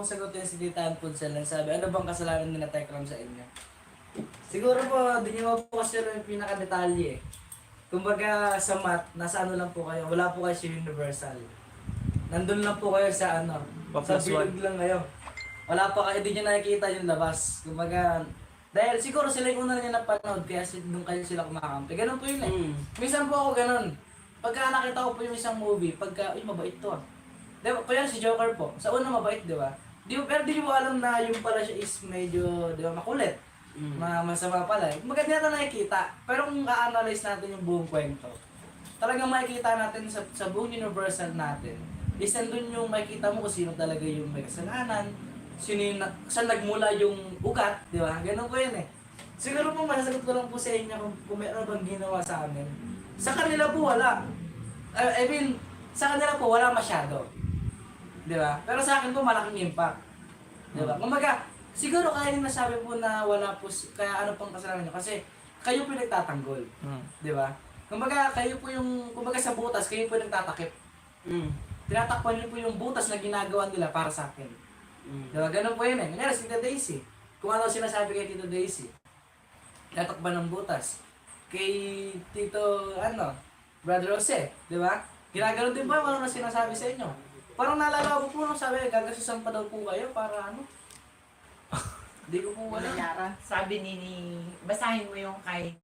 pong sagutin si Tita Ann Pudsel. Sabi, ano bang kasalanan ni na Tekram sa inyo? Siguro po, di niyo po kasi yung pinaka-detalye eh. Kumbaga sa math, nasa ano lang po kayo, wala po kayo sa universal. Nandun lang po kayo sa ano, sa bilog lang kayo. Wala pa kayo, di nyo nakikita yung labas. Kumbaga, dahil siguro sila yung una niya napanood, kaya doon kayo sila kumakampi. Ganun po yun eh. Minsan po ako ganun. Pagka nakita ko po yung isang movie, pagka, uy, mabait to ah. Diba, kaya si Joker po, sa una mabait, di ba? Pero di mo alam na yung pala siya is medyo, di ba, makulit. Masama pala eh. Kumbaga, di natin nakikita. Pero kung a-analyze natin yung buong kwento, talagang makikita natin sa buong universal natin, is nandun yung makikita mo kung sino talaga yung may kasalanan, sino yung, saan nagmula yung ugat, di ba? Ganun po yun eh. Siguro po masasagot ko lang po sa inyo kung meron bang ginawa sa amin. Sa kanila po wala. I mean, sa kanila po wala masyado. Di ba? Pero sa akin po malaking impact. Di ba? Kumbaga, siguro kaya yung nasabi po na wala po, kaya ano pang kasalanan nyo. Kasi kayo po yung nagtatanggol. Di ba? Kumbaga, kayo po yung, kumbaga sa butas, kayo po yung nagtatakip. Tinatakpan niyo po yung butas na ginagawa nila para sa akin. Diba? Ganun po yun eh. Ngayon, si Tita Daisy. Kung ano sinasabi kay Tito Daisy. Tinatakpan ng butas. Kay Tito, Brother Jose. Diba? Ginaganon din ba kung ano na sinasabi sa inyo? Parang naalala ko po nung sabi, gagasusan pa daw po kayo para ano? Hindi ko po wala. Sabi ni, basahin mo yung kay